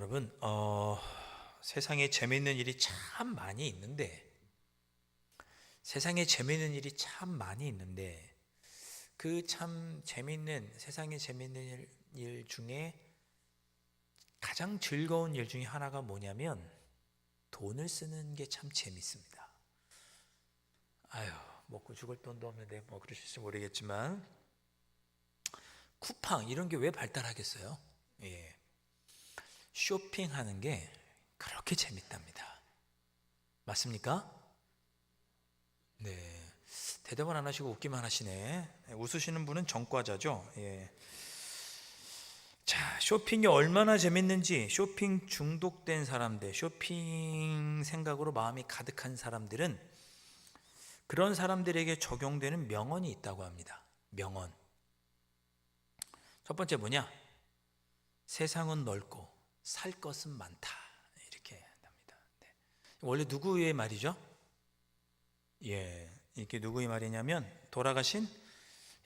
여러분, 세상에 재미있는 일이 참 많이 있는데, 세상에 재미있는 일이 참 많이 있는데, 그 참 재미있는, 세상에 재미있는 일 중에 가장 즐거운 일 중에 하나가 뭐냐면, 돈을 쓰는 게 참 재밌습니다. 아유, 먹고 죽을 돈도 없는데, 뭐 그러실지 모르겠지만, 쿠팡, 이런 게 왜 발달하겠어요? 예. 쇼핑하는 게 그렇게 재밌답니다. 맞습니까? 네. 대답은 안 하시고 웃기만 하시네. 웃으시는 분은 전과자죠. 예. 자, 쇼핑이 얼마나 재밌는지 쇼핑 중독된 사람들, 쇼핑 생각으로 마음이 가득한 사람들은 그런 사람들에게 적용되는 명언이 있다고 합니다. 명언. 첫 번째 뭐냐? 세상은 넓고 살 것은 많다. 이렇게 합니다. 네. 원래 누구의 말이죠? 예, 이게 누구의 말이냐면 돌아가신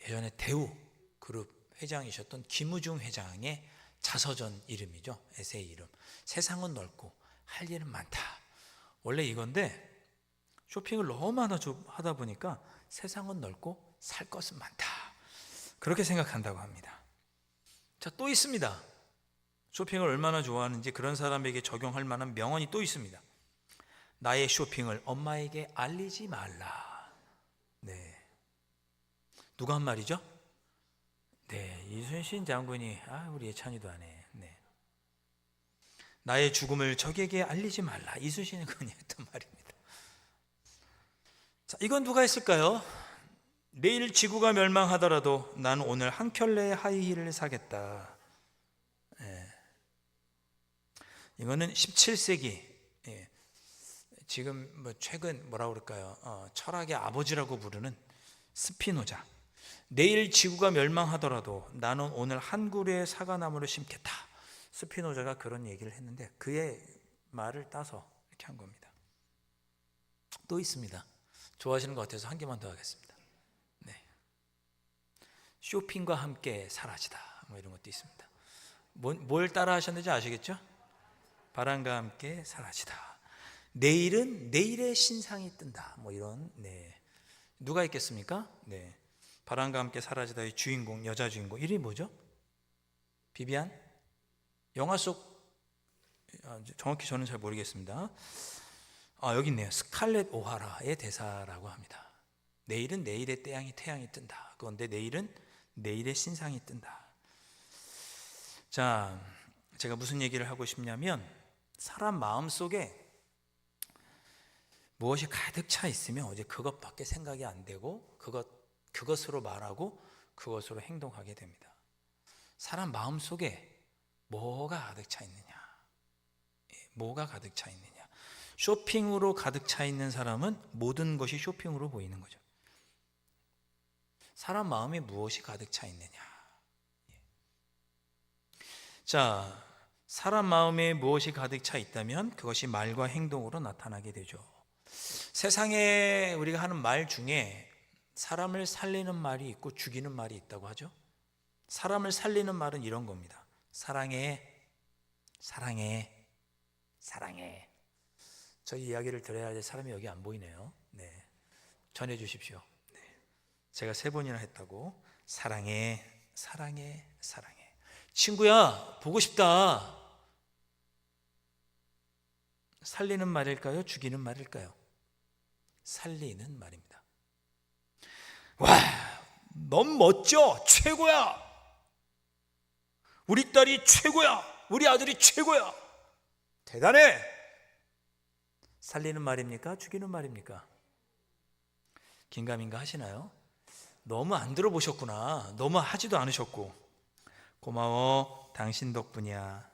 예전에 대우 그룹 회장이셨던 김우중 회장의 자서전 이름이죠. 에세이 이름. 세상은 넓고 할 일은 많다. 원래 이건데 쇼핑을 너무 많이 하다 보니까 세상은 넓고 살 것은 많다. 그렇게 생각한다고 합니다. 자, 또 있습니다. 쇼핑을 얼마나 좋아하는지 그런 사람에게 적용할 만한 명언이 또 있습니다. 나의 쇼핑을 엄마에게 알리지 말라. 네. 누가 한 말이죠? 네, 이순신 장군이 우리 예찬이도 안 해. 네. 나의 죽음을 적에게 알리지 말라. 이순신 군이 했던 말입니다. 자, 이건 누가 했을까요? 내일 지구가 멸망하더라도 나는 오늘 한 켤레의 하이힐을 사겠다. 네. 이거는 17세기 지금 뭐 최근 뭐라 그럴까요? 철학의 아버지라고 부르는 스피노자. 내일 지구가 멸망하더라도 나는 오늘 한 그루의 사과나무를 심겠다. 스피노자가 그런 얘기를 했는데 그의 말을 따서 이렇게 한 겁니다. 또 있습니다. 좋아하시는 것 같아서 한 개만 더 하겠습니다. 네. 쇼핑과 함께 사라지다. 뭐 이런 것도 있습니다. 뭘 따라 하셨는지 아시겠죠? 바람과 함께 사라지다. 내일은 내일의 신상이 뜬다. 뭐 이런. 네. 누가 있겠습니까? 네. 바람과 함께 사라지다의 주인공, 여자 주인공 이름이 뭐죠? 비비안? 영화 속 정확히 저는 잘 모르겠습니다. 여기 있네요. 스칼렛 오하라의 대사라고 합니다. 내일은 내일의 태양이 뜬다. 그런데 내일은 내일의 신상이 뜬다. 자, 제가 무슨 얘기를 하고 싶냐면 사람 마음속에 무엇이 가득 차 있으면 어제 그것밖에 생각이 안 되고 그것으로 말하고 그것으로 행동하게 됩니다. 사람 마음속에 뭐가 가득 차 있느냐? 뭐가 가득 차 있느냐? 쇼핑으로 가득 차 있는 사람은 모든 것이 쇼핑으로 보이는 거죠. 사람 마음에 무엇이 가득 차 있느냐? 자, 사람 마음에 무엇이 가득 차 있다면 그것이 말과 행동으로 나타나게 되죠. 세상에 우리가 하는 말 중에 사람을 살리는 말이 있고 죽이는 말이 있다고 하죠. 사람을 살리는 말은 이런 겁니다. 사랑해, 사랑해, 사랑해. 저희 이야기를 들어야 할 사람이 여기 안 보이네요. 네, 전해 주십시오. 네. 제가 3번이나 했다고. 사랑해, 사랑해, 사랑해. 친구야, 보고 싶다. 살리는 말일까요? 죽이는 말일까요? 살리는 말입니다. 와, 너무 멋져. 최고야. 우리 딸이 최고야. 우리 아들이 최고야. 대단해. 살리는 말입니까? 죽이는 말입니까? 긴가민가 하시나요? 너무 안 들어보셨구나. 너무 하지도 않으셨고. 고마워. 당신 덕분이야.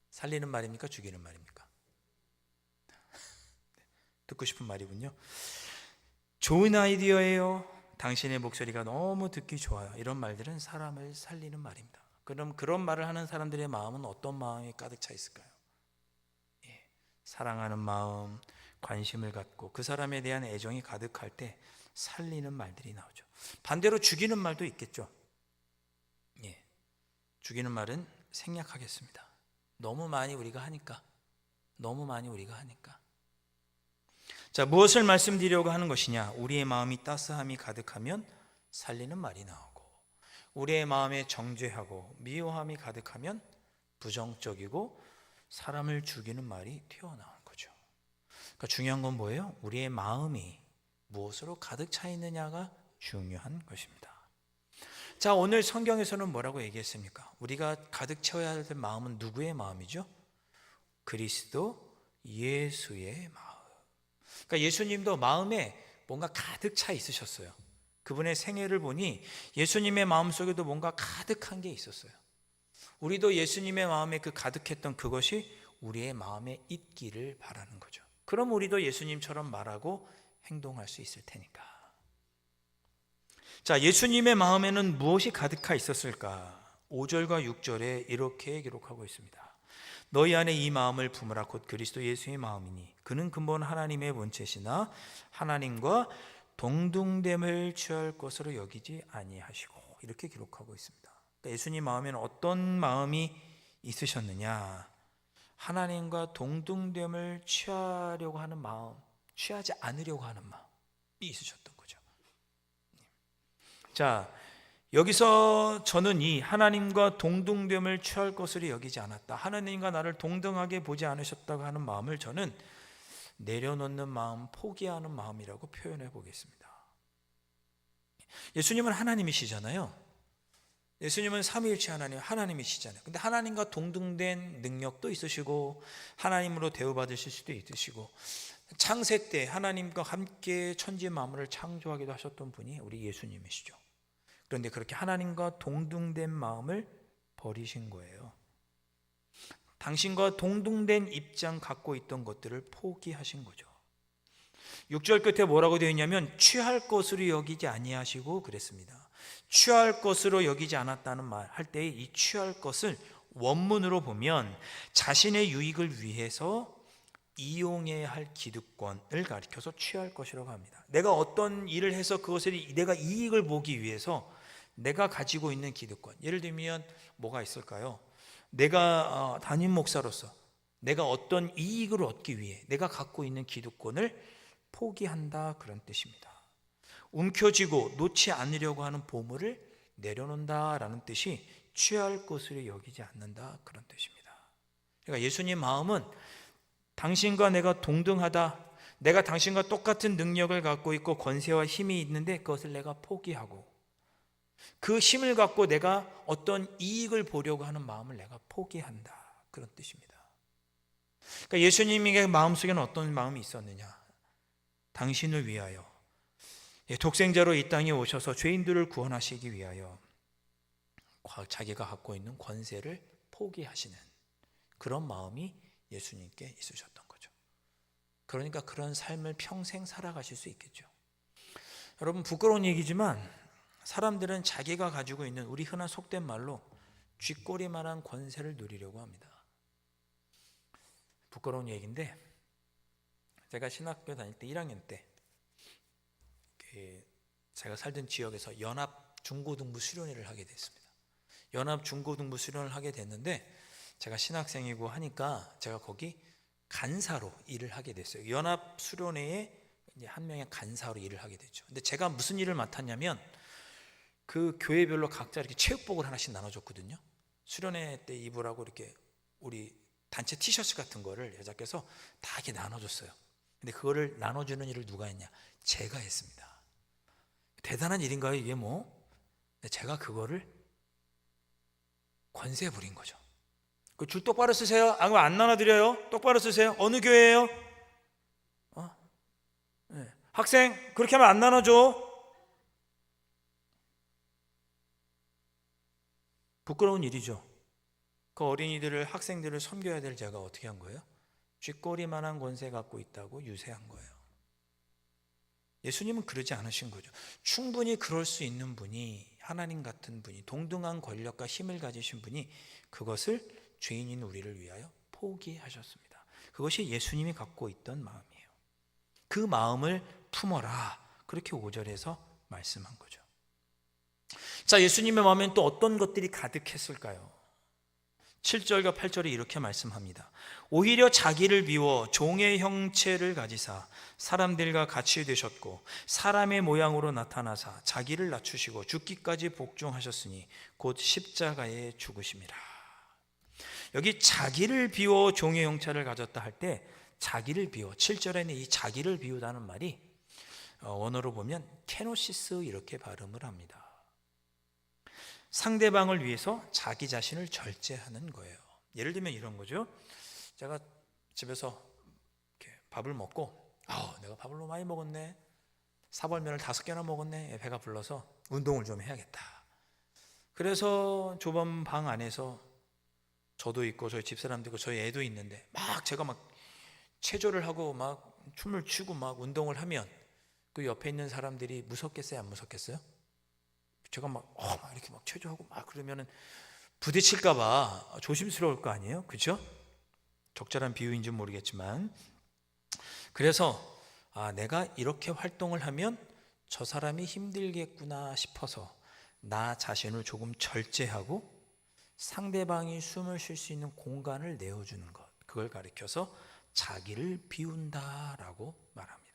살리는 말입니까? 죽이는 말입니까? 듣고 싶은 말이군요. 좋은 아이디어예요. 당신의 목소리가 너무 듣기 좋아요. 이런 말들은 사람을 살리는 말입니다. 그럼 그런 말을 하는 사람들의 마음은 어떤 마음이 가득 차 있을까요? 사랑하는 마음, 관심을 갖고 그 사람에 대한 애정이 가득할 때 살리는 말들이 나오죠. 반대로 죽이는 말도 있겠죠. 죽이는 말은 생략하겠습니다. 너무 많이 우리가 하니까. 너무 많이 우리가 하니까. 자, 무엇을 말씀드리려고 하는 것이냐? 우리의 마음이 따스함이 가득하면 살리는 말이 나오고, 우리의 마음에 정죄하고 미워함이 가득하면 부정적이고 사람을 죽이는 말이 튀어나오는 거죠. 그러니까 중요한 건 뭐예요? 우리의 마음이 무엇으로 가득 차 있느냐가 중요한 것입니다. 자, 오늘 성경에서는 뭐라고 얘기했습니까? 우리가 가득 채워야 될 마음은 누구의 마음이죠? 그리스도 예수의 마음. 그러니까 예수님도 마음에 뭔가 가득 차 있으셨어요. 그분의 생애를 보니 예수님의 마음속에도 뭔가 가득한 게 있었어요. 우리도 예수님의 마음에 그 가득했던 그것이 우리의 마음에 있기를 바라는 거죠. 그럼 우리도 예수님처럼 말하고 행동할 수 있을 테니까. 자, 예수님의 마음에는 무엇이 가득하 있었을까? 5절과 6절에 이렇게 기록하고 있습니다. 너희 안에 이 마음을 품으라. 곧 그리스도 예수의 마음이니 그는 근본 하나님의 본체시나 하나님과 동등됨을 취할 것으로 여기지 아니하시고, 이렇게 기록하고 있습니다. 그러니까 예수님 마음에는 어떤 마음이 있으셨느냐? 하나님과 동등됨을 취하려고 하는 마음, 취하지 않으려고 하는 마음이 있으셨던 거죠. 자, 여기서 저는 이 하나님과 동등됨을 취할 것으로 여기지 않았다, 하나님과 나를 동등하게 보지 않으셨다고 하는 마음을 저는 내려놓는 마음, 포기하는 마음이라고 표현해 보겠습니다. 예수님은 하나님이시잖아요. 예수님은 삼위일체 하나님이시잖아요. 근데 하나님과 동등된 능력도 있으시고 하나님으로 대우받으실 수도 있으시고, 창세 때 하나님과 함께 천지 만물을 창조하기도 하셨던 분이 우리 예수님이시죠. 그런데 그렇게 하나님과 동등된 마음을 버리신 거예요. 당신과 동등된 입장 갖고 있던 것들을 포기하신 거죠. 6절 끝에 뭐라고 되어 있냐면 취할 것으로 여기지 아니하시고 그랬습니다. 취할 것으로 여기지 않았다는 말 할 때 이 취할 것을 원문으로 보면 자신의 유익을 위해서 이용해야 할 기득권을 가리켜서 취할 것이라고 합니다. 내가 어떤 일을 해서 그것을 내가 이익을 보기 위해서 내가 가지고 있는 기득권, 예를 들면 뭐가 있을까요? 내가 담임 목사로서 내가 어떤 이익을 얻기 위해 내가 갖고 있는 기득권을 포기한다, 그런 뜻입니다. 움켜쥐고 놓지 않으려고 하는 보물을 내려놓는다라는 뜻이 취할 것으로 여기지 않는다, 그런 뜻입니다. 그러니까 예수님 마음은 당신과 내가 동등하다, 내가 당신과 똑같은 능력을 갖고 있고 권세와 힘이 있는데 그것을 내가 포기하고 그 힘을 갖고 내가 어떤 이익을 보려고 하는 마음을 내가 포기한다, 그런 뜻입니다. 그러니까 예수님의 마음속에는 어떤 마음이 있었느냐? 당신을 위하여 독생자로 이 땅에 오셔서 죄인들을 구원하시기 위하여 자기가 갖고 있는 권세를 포기하시는 그런 마음이 예수님께 있으셨던 거죠. 그러니까 그런 삶을 평생 살아가실 수 있겠죠. 여러분, 부끄러운 얘기지만 사람들은 자기가 가지고 있는, 우리 흔한 속된 말로 쥐꼬리만한 권세를 누리려고 합니다. 부끄러운 얘기인데, 제가 신학교 다닐 때 1학년 때 제가 살던 지역에서 연합 중고등부 수련회를 하게 됐습니다. 연합 중고등부 수련을 하게 됐는데 제가 신학생이고 하니까 제가 거기 간사로 일을 하게 됐어요. 연합 수련회에 이제 한 명의 간사로 일을 하게 됐죠. 근데 제가 무슨 일을 맡았냐면 그 교회별로 각자 이렇게 체육복을 하나씩 나눠줬거든요. 수련회 때 입으라고 이렇게 우리 단체 티셔츠 같은 거를 여자께서 다 이렇게 나눠줬어요. 근데 그거를 나눠주는 일을 누가 했냐? 제가 했습니다. 대단한 일인가요, 이게 뭐? 제가 그거를 권세 부린 거죠. 그 줄 똑바로 쓰세요. 안 나눠드려요. 똑바로 쓰세요. 어느 교회예요? 네. 학생, 그렇게 하면 안 나눠줘. 부끄러운 일이죠. 그 어린이들을, 학생들을 섬겨야 될 제가 어떻게 한 거예요? 쥐꼬리만한 권세 갖고 있다고 유세한 거예요. 예수님은 그러지 않으신 거죠. 충분히 그럴 수 있는 분이, 하나님 같은 분이, 동등한 권력과 힘을 가지신 분이 그것을 죄인인 우리를 위하여 포기하셨습니다. 그것이 예수님이 갖고 있던 마음이에요. 그 마음을 품어라, 그렇게 5절에서 말씀한 거죠. 자, 예수님의 마음엔 또 어떤 것들이 가득했을까요? 7절과 8절에 이렇게 말씀합니다. 오히려 자기를 비워 종의 형체를 가지사 사람들과 같이 되셨고 사람의 모양으로 나타나사 자기를 낮추시고 죽기까지 복종하셨으니 곧 십자가에 죽으심이라. 여기 자기를 비워 종의 형체를 가졌다 할 때 자기를 비워, 7절에는 이 자기를 비우다는 말이 원어로 보면 케노시스 이렇게 발음을 합니다. 상대방을 위해서 자기 자신을 절제하는 거예요. 예를 들면 이런 거죠. 제가 집에서 이렇게 밥을 먹고 내가 밥을 너무 많이 먹었네, 사발면을 5개나 먹었네, 배가 불러서 운동을 좀 해야겠다. 그래서 좁은 방 안에서 저도 있고 저희 집사람도 있고 저희 애도 있는데 제가 체조를 하고 춤을 추고 운동을 하면 그 옆에 있는 사람들이 무섭겠어요, 안 무섭겠어요? 제가 이렇게 체조하고 그러면은 부딪힐까봐 조심스러울 거 아니에요? 그죠? 적절한 비유인지는 모르겠지만, 그래서 내가 이렇게 활동을 하면 저 사람이 힘들겠구나 싶어서 나 자신을 조금 절제하고 상대방이 숨을 쉴 수 있는 공간을 내어주는 것, 그걸 가리켜서 자기를 비운다라고 말합니다.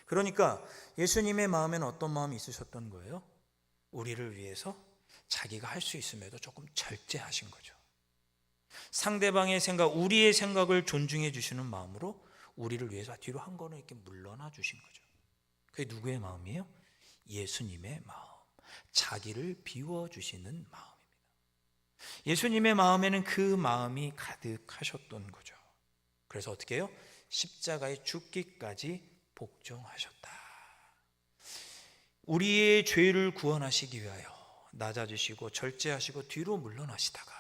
그러니까 예수님의 마음에는 어떤 마음이 있으셨던 거예요? 우리를 위해서 자기가 할 수 있음에도 조금 절제하신 거죠. 상대방의 생각, 우리의 생각을 존중해 주시는 마음으로 우리를 위해서 뒤로 한 걸음 이렇게 물러나 주신 거죠. 그게 누구의 마음이에요? 예수님의 마음, 자기를 비워주시는 마음입니다. 예수님의 마음에는 그 마음이 가득하셨던 거죠. 그래서 어떻게 해요? 십자가에 죽기까지 복종하셨다. 우리의 죄를 구원하시기 위하여 낮아지시고 절제하시고 뒤로 물러나시다가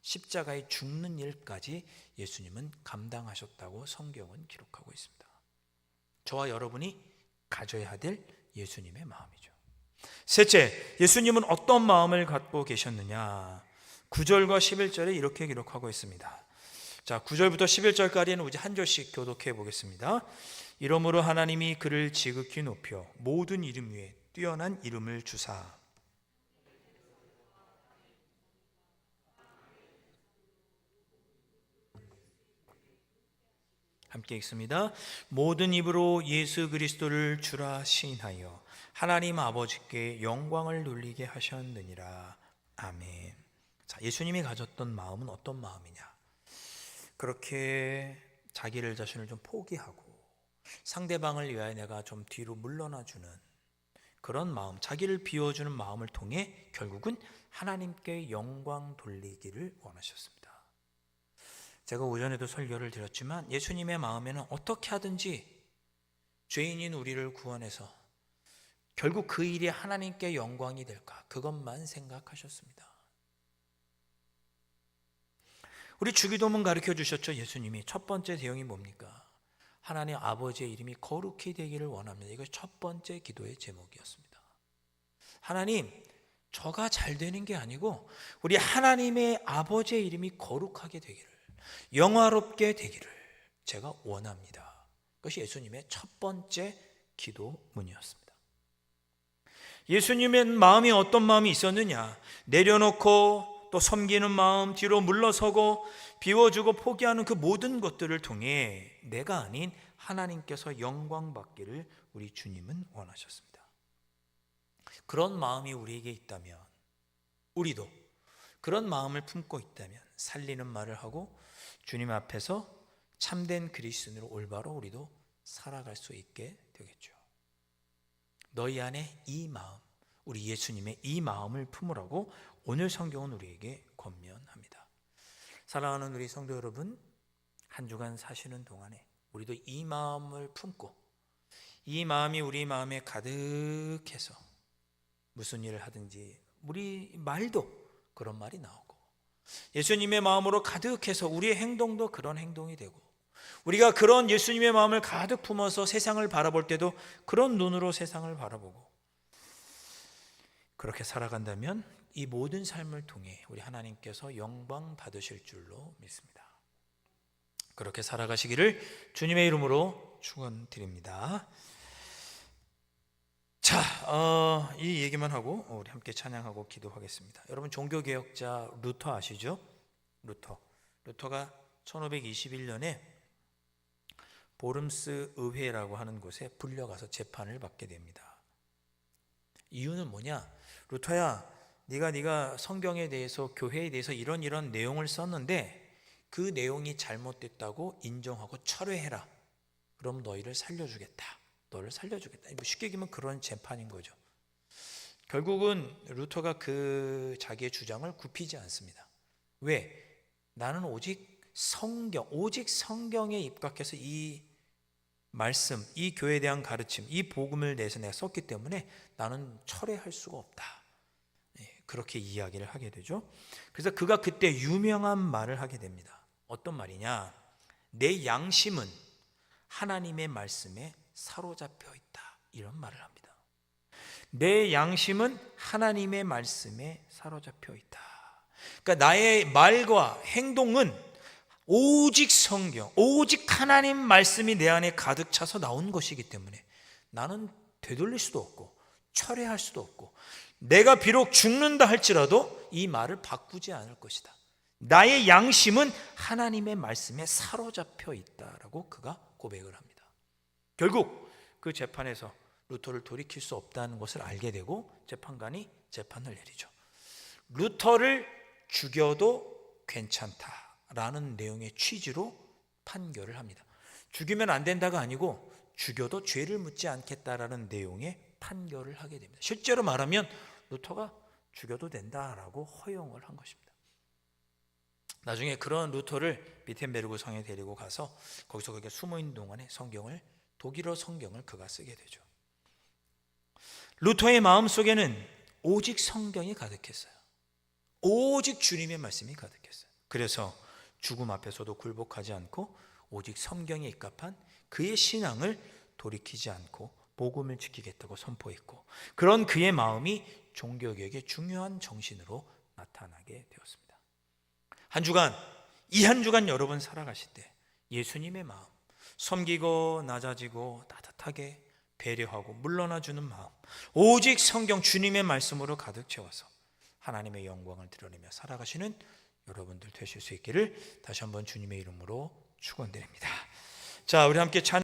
십자가에 죽는 일까지 예수님은 감당하셨다고 성경은 기록하고 있습니다. 저와 여러분이 가져야 될 예수님의 마음이죠. 셋째, 예수님은 어떤 마음을 갖고 계셨느냐? 9절과 11절에 이렇게 기록하고 있습니다. 자, 9절부터 11절까지는 우리 한 절씩 교독해 보겠습니다. 이러므로 하나님이 그를 지극히 높여 모든 이름 위에 뛰어난 이름을 주사 함께 읽습니다. 모든 입으로 예수 그리스도를 주라 시인하여 하나님 아버지께 영광을 돌리게 하셨느니라. 아멘. 자, 예수님이 가졌던 마음은 어떤 마음이냐? 그렇게 자기를 자신을 좀 포기하고 상대방을 위하여 내가 좀 뒤로 물러나주는 그런 마음, 자기를 비워주는 마음을 통해 결국은 하나님께 영광 돌리기를 원하셨습니다. 제가 오전에도 설교를 드렸지만 예수님의 마음에는 어떻게 하든지 죄인인 우리를 구원해서 결국 그 일이 하나님께 영광이 될까, 그것만 생각하셨습니다. 우리 주기도문 가르쳐 주셨죠. 예수님이 첫 번째 대응이 뭡니까? 하나님 아버지의 이름이 거룩히 되기를 원합니다. 이거 첫 번째 기도의 제목이었습니다. 하나님, 저가 잘 되는 게 아니고 우리 하나님의 아버지의 이름이 거룩하게 되기를, 영화롭게 되기를 제가 원합니다. 그것이 예수님의 첫 번째 기도문이었습니다. 예수님의 마음이 어떤 마음이 있었느냐? 내려놓고 또 섬기는 마음, 뒤로 물러서고 비워주고 포기하는 그 모든 것들을 통해 내가 아닌 하나님께서 영광 받기를 우리 주님은 원하셨습니다. 그런 마음이 우리에게 있다면, 우리도 그런 마음을 품고 있다면 살리는 말을 하고 주님 앞에서 참된 그리스도인으로 올바로 우리도 살아갈 수 있게 되겠죠. 너희 안에 이 마음, 우리 예수님의 이 마음을 품으라고 오늘 성경은 우리에게 권면합니다. 사랑하는 우리 성도 여러분, 한 주간 사시는 동안에 우리도 이 마음을 품고 이 마음이 우리 마음에 가득해서 무슨 일을 하든지 우리 말도 그런 말이 나오고 예수님의 마음으로 가득해서 우리의 행동도 그런 행동이 되고 우리가 그런 예수님의 마음을 가득 품어서 세상을 바라볼 때도 그런 눈으로 세상을 바라보고 그렇게 살아간다면 이 모든 삶을 통해 우리 하나님께서 영광 받으실 줄로 믿습니다. 그렇게 살아가시기를 주님의 이름으로 축원드립니다. 자, 이 얘기만 하고 우리 함께 찬양하고 기도하겠습니다. 여러분 종교개혁자 루터 아시죠? 루터가 1521년에 보름스 의회라고 하는 곳에 불려가서 재판을 받게 됩니다. 이유는 뭐냐? 루터야, 네가 성경에 대해서, 교회에 대해서 이런 내용을 썼는데 그 내용이 잘못됐다고 인정하고 철회해라. 그럼 너를 살려주겠다. 쉽게 얘기하면 그런 재판인 거죠. 결국은 루터가 그 자기의 주장을 굽히지 않습니다. 왜? 나는 오직 성경에 입각해서 이 말씀, 이 교회에 대한 가르침, 이 복음을 내서 내가 썼기 때문에 나는 철회할 수가 없다. 그렇게 이야기를 하게 되죠. 그래서 그가 그때 유명한 말을 하게 됩니다. 어떤 말이냐? 내 양심은 하나님의 말씀에 사로잡혀 있다. 이런 말을 합니다. 내 양심은 하나님의 말씀에 사로잡혀 있다. 그러니까 나의 말과 행동은 오직 성경, 오직 하나님 말씀이 내 안에 가득 차서 나온 것이기 때문에 나는 되돌릴 수도 없고 철회할 수도 없고, 내가 비록 죽는다 할지라도 이 말을 바꾸지 않을 것이다. 나의 양심은 하나님의 말씀에 사로잡혀 있다라고 그가 고백을 합니다. 결국 그 재판에서 루터를 돌이킬 수 없다는 것을 알게 되고 재판관이 재판을 내리죠. 루터를 죽여도 괜찮다라는 내용의 취지로 판결을 합니다. 죽이면 안 된다가 아니고 죽여도 죄를 묻지 않겠다라는 내용의 판결을 하게 됩니다. 실제로 말하면 루터가 죽여도 된다라고 허용을 한 것입니다. 나중에 그런 루터를 비텐베르그 성에 데리고 가서 거기서 숨어 있는 동안에 독일어 성경을 그가 쓰게 되죠. 루터의 마음속에는 오직 성경이 가득했어요. 오직 주님의 말씀이 가득했어요. 그래서 죽음 앞에서도 굴복하지 않고 오직 성경에 입각한 그의 신앙을 돌이키지 않고 복음을 지키겠다고 선포했고, 그런 그의 마음이 종교개혁의 중요한 정신으로 나타나게 되었습니다. 이 한 주간 여러분 살아가실 때 예수님의 마음, 섬기고 낮아지고 따뜻하게 배려하고 물러나주는 마음, 오직 성경 주님의 말씀으로 가득 채워서 하나님의 영광을 드러내며 살아가시는 여러분들 되실 수 있기를 다시 한번 주님의 이름으로 축원드립니다. 자, 우리 함께 찬